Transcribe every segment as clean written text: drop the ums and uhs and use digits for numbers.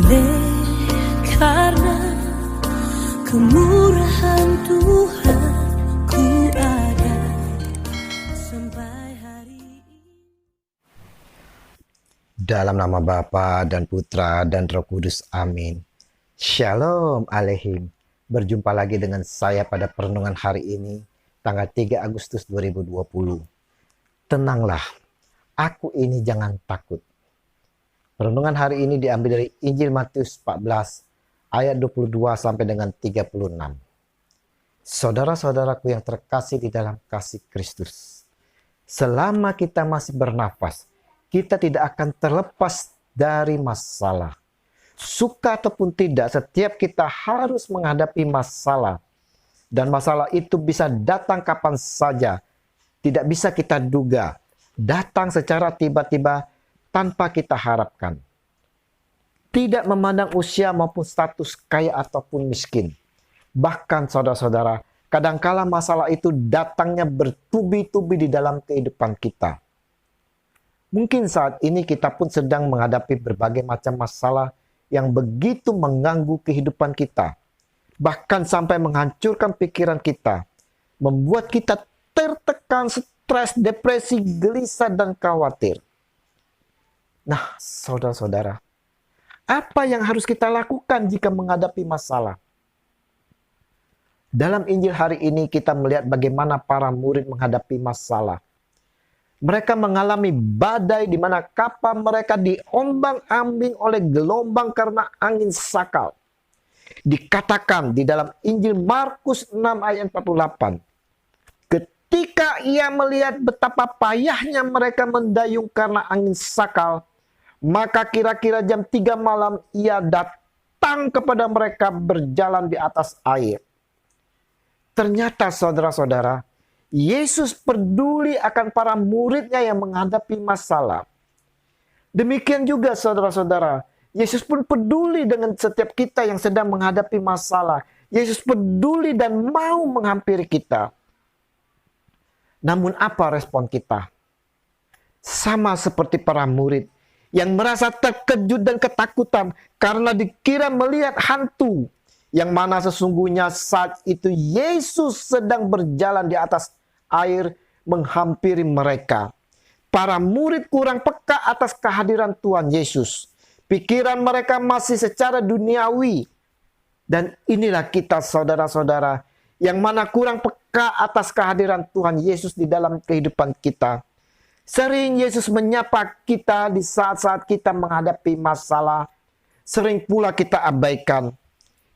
Oleh karena kemurahan Tuhan ku ada sampai hari ini. Dalam nama Bapa dan Putra dan Roh Kudus, amin. Shalom Aleihim. Berjumpa lagi dengan saya pada perenungan hari ini, tanggal 3 Agustus 2020. Tenanglah, aku ini jangan takut. Renungan hari ini diambil dari Injil Matius 14 ayat 22 sampai dengan 36. Saudara-saudaraku yang terkasih di dalam kasih Kristus, selama kita masih bernafas, kita tidak akan terlepas dari masalah. Suka ataupun tidak, setiap kita harus menghadapi masalah. Dan masalah itu bisa datang kapan saja. Tidak bisa kita duga. Datang secara tiba-tiba tanpa kita harapkan. Tidak memandang usia maupun status kaya ataupun miskin. Bahkan saudara-saudara, kadangkala masalah itu datangnya bertubi-tubi di dalam kehidupan kita. Mungkin saat ini kita pun sedang menghadapi berbagai macam masalah yang begitu mengganggu kehidupan kita. Bahkan sampai menghancurkan pikiran kita. Membuat kita tertekan, stres, depresi, gelisah, dan khawatir. Nah, saudara-saudara, apa yang harus kita lakukan jika menghadapi masalah? Dalam Injil hari ini kita melihat bagaimana para murid menghadapi masalah. Mereka mengalami badai di mana kapal mereka diombang-ambing oleh gelombang karena angin sakal. Dikatakan di dalam Injil Markus 6 ayat 48. Ketika ia melihat betapa payahnya mereka mendayung karena angin sakal, maka kira-kira jam 3 malam ia datang kepada mereka berjalan di atas air. Ternyata saudara-saudara, Yesus peduli akan para muridnya yang menghadapi masalah. Demikian juga saudara-saudara, Yesus pun peduli dengan setiap kita yang sedang menghadapi masalah. Yesus peduli dan mau menghampiri kita. Namun apa respon kita? Sama seperti para murid yang merasa terkejut dan ketakutan karena dikira melihat hantu, yang mana sesungguhnya saat itu Yesus sedang berjalan di atas air menghampiri mereka. Para murid kurang peka atas kehadiran Tuhan Yesus. Pikiran mereka masih secara duniawi. Dan inilah kita saudara-saudara yang mana kurang peka atas kehadiran Tuhan Yesus di dalam kehidupan kita. Sering Yesus menyapa kita di saat-saat kita menghadapi masalah. Sering pula kita abaikan.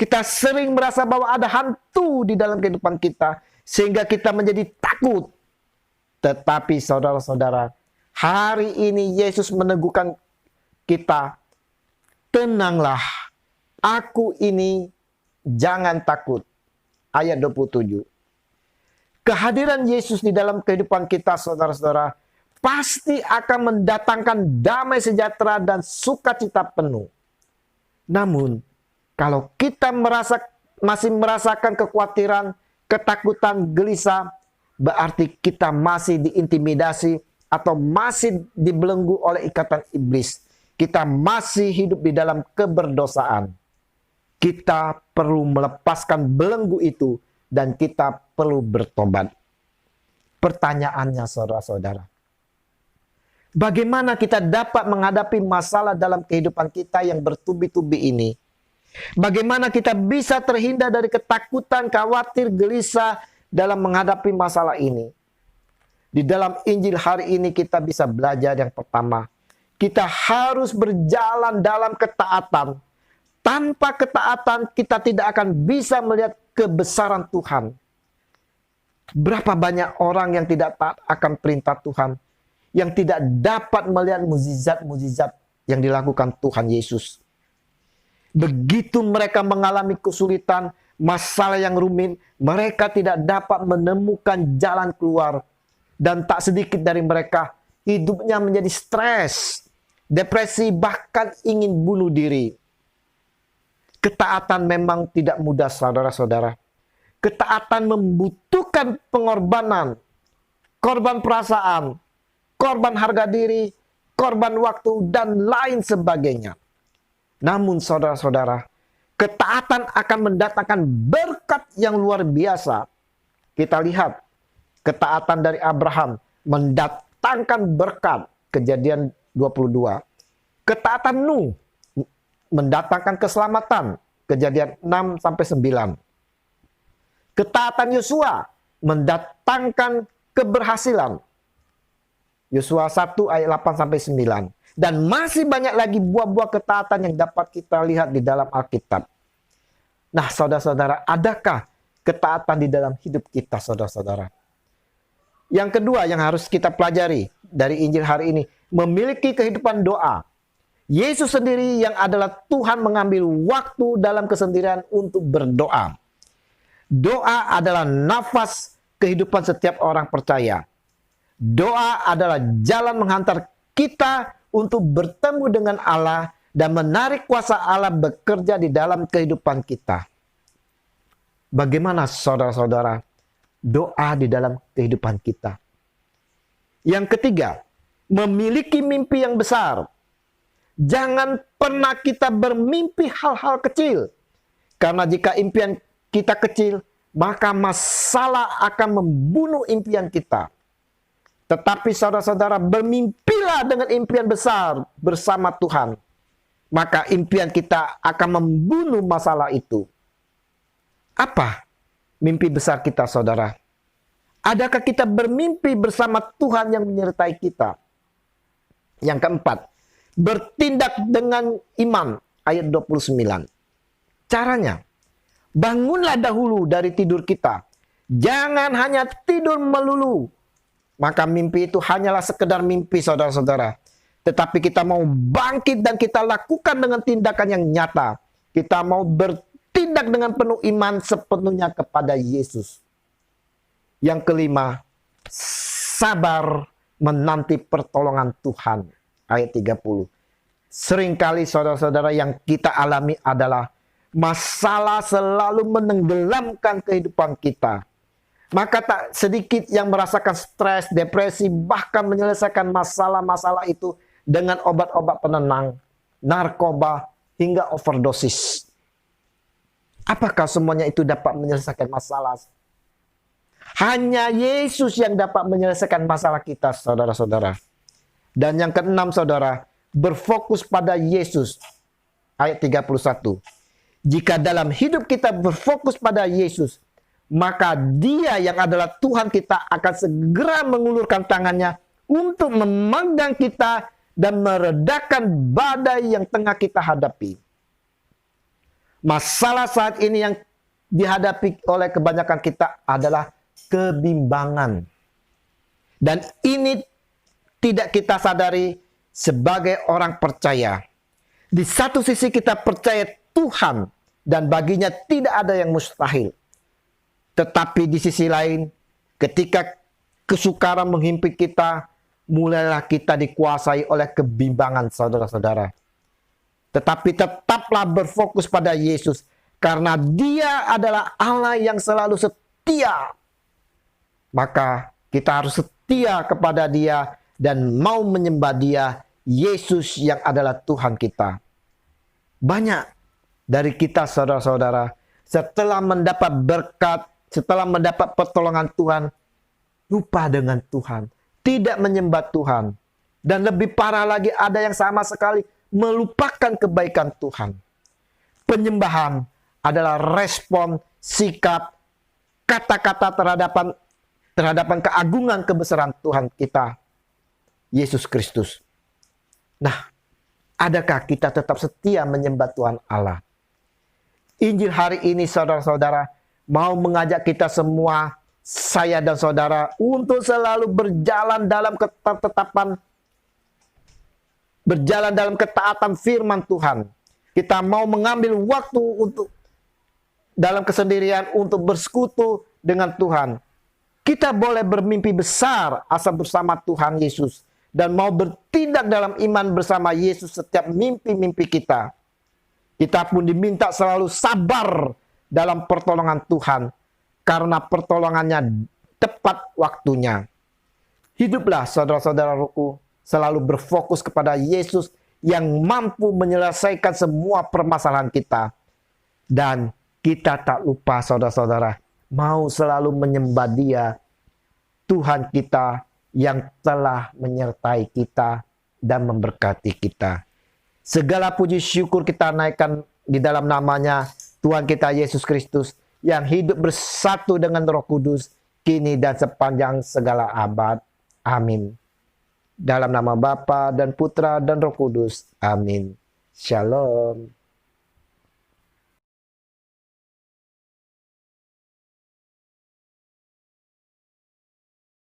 Kita sering merasa bahwa ada hantu di dalam kehidupan kita, sehingga kita menjadi takut. Tetapi saudara-saudara, hari ini Yesus meneguhkan kita, tenanglah, aku ini jangan takut. Ayat 27. Kehadiran Yesus di dalam kehidupan kita, saudara-saudara, pasti akan mendatangkan damai sejahtera dan sukacita penuh. Namun, kalau kita masih merasakan kekhawatiran, ketakutan, gelisah, berarti kita masih diintimidasi atau masih dibelenggu oleh ikatan iblis. Kita masih hidup di dalam keberdosaan. Kita perlu melepaskan belenggu itu dan kita perlu bertobat. Pertanyaannya saudara-saudara, bagaimana kita dapat menghadapi masalah dalam kehidupan kita yang bertubi-tubi ini? Bagaimana kita bisa terhindar dari ketakutan, khawatir, gelisah dalam menghadapi masalah ini? Di dalam Injil hari ini kita bisa belajar yang pertama. Kita harus berjalan dalam ketaatan. Tanpa ketaatan kita tidak akan bisa melihat kebesaran Tuhan. Berapa banyak orang yang tidak taat akan perintah Tuhan, yang tidak dapat melihat mukjizat-mukjizat yang dilakukan Tuhan Yesus. Begitu mereka mengalami kesulitan, masalah yang rumit, mereka tidak dapat menemukan jalan keluar. Dan tak sedikit dari mereka hidupnya menjadi stres, depresi, bahkan ingin bunuh diri. Ketaatan memang tidak mudah saudara-saudara. Ketaatan membutuhkan pengorbanan, korban perasaan, korban harga diri, korban waktu, dan lain sebagainya. Namun saudara-saudara, ketaatan akan mendatangkan berkat yang luar biasa. Kita lihat ketaatan dari Abraham mendatangkan berkat, Kejadian 22. Ketaatan Nuh mendatangkan keselamatan, Kejadian 6 sampai 9. Ketaatan Yosua mendatangkan keberhasilan, Yosua 1 ayat 8 sampai 9. Dan masih banyak lagi buah-buah ketaatan yang dapat kita lihat di dalam Alkitab. Nah, saudara-saudara, adakah ketaatan di dalam hidup kita, saudara-saudara? Yang kedua yang harus kita pelajari dari Injil hari ini, memiliki kehidupan doa. Yesus sendiri yang adalah Tuhan mengambil waktu dalam kesendirian untuk berdoa. Doa adalah nafas kehidupan setiap orang percaya. Doa adalah jalan menghantar kita untuk bertemu dengan Allah dan menarik kuasa Allah bekerja di dalam kehidupan kita. Bagaimana saudara-saudara doa di dalam kehidupan kita? Yang ketiga, memiliki mimpi yang besar. Jangan pernah kita bermimpi hal-hal kecil. Karena jika impian kita kecil, maka masalah akan membunuh impian kita. Tetapi saudara-saudara, bermimpilah dengan impian besar bersama Tuhan. Maka impian kita akan membunuh masalah itu. Apa mimpi besar kita, saudara? Adakah kita bermimpi bersama Tuhan yang menyertai kita? Yang keempat, bertindak dengan iman. Ayat 29. Caranya, bangunlah dahulu dari tidur kita. Jangan hanya tidur melulu. Maka mimpi itu hanyalah sekedar mimpi, saudara-saudara. Tetapi kita mau bangkit dan kita lakukan dengan tindakan yang nyata. Kita mau bertindak dengan penuh iman sepenuhnya kepada Yesus. Yang kelima, sabar menanti pertolongan Tuhan. Ayat 30. Seringkali saudara-saudara yang kita alami adalah masalah selalu menenggelamkan kehidupan kita. Maka tak sedikit yang merasakan stres, depresi, bahkan menyelesaikan masalah-masalah itu dengan obat-obat penenang, narkoba, hingga overdosis. Apakah semuanya itu dapat menyelesaikan masalah? Hanya Yesus yang dapat menyelesaikan masalah kita, saudara-saudara. Dan yang keenam, saudara, berfokus pada Yesus. Ayat 31. Jika dalam hidup kita berfokus pada Yesus, maka Dia yang adalah Tuhan kita akan segera mengulurkan tangannya untuk memegang kita dan meredakan badai yang tengah kita hadapi. Masalah saat ini yang dihadapi oleh kebanyakan kita adalah kebimbangan. Dan ini tidak kita sadari sebagai orang percaya. Di satu sisi kita percaya Tuhan dan baginya tidak ada yang mustahil. Tetapi di sisi lain, ketika kesukaran menghimpit kita, mulailah kita dikuasai oleh kebimbangan, saudara-saudara. Tetapi tetaplah berfokus pada Yesus, karena Dia adalah Allah yang selalu setia. Maka kita harus setia kepada Dia dan mau menyembah Dia, Yesus yang adalah Tuhan kita. Banyak dari kita, saudara-saudara, setelah mendapat berkat, setelah mendapat pertolongan Tuhan, lupa dengan Tuhan, tidak menyembah Tuhan. Dan lebih parah lagi, ada yang sama sekali melupakan kebaikan Tuhan. Penyembahan adalah respon, sikap, kata-kata terhadapan keagungan kebesaran Tuhan kita, Yesus Kristus. Nah, adakah kita tetap setia menyembah Tuhan Allah? Injil hari ini, saudara-saudara, mau mengajak kita semua, saya dan saudara, untuk selalu berjalan dalam ketetapan, berjalan dalam ketaatan firman Tuhan. Kita mau mengambil waktu untuk dalam kesendirian untuk bersekutu dengan Tuhan. Kita boleh bermimpi besar asal bersama Tuhan Yesus dan mau bertindak dalam iman bersama Yesus setiap mimpi-mimpi kita. Kita pun diminta selalu sabar dalam pertolongan Tuhan, karena pertolongannya tepat waktunya. Hiduplah saudara-saudaraku selalu berfokus kepada Yesus yang mampu menyelesaikan semua permasalahan kita. Dan kita tak lupa saudara-saudara, mau selalu menyembah Dia, Tuhan kita yang telah menyertai kita dan memberkati kita. Segala puji syukur kita naikkan di dalam namanya Tuhan kita Yesus Kristus yang hidup bersatu dengan Roh Kudus kini dan sepanjang segala abad. Amin. Dalam nama Bapa dan Putra dan Roh Kudus. Amin. Shalom.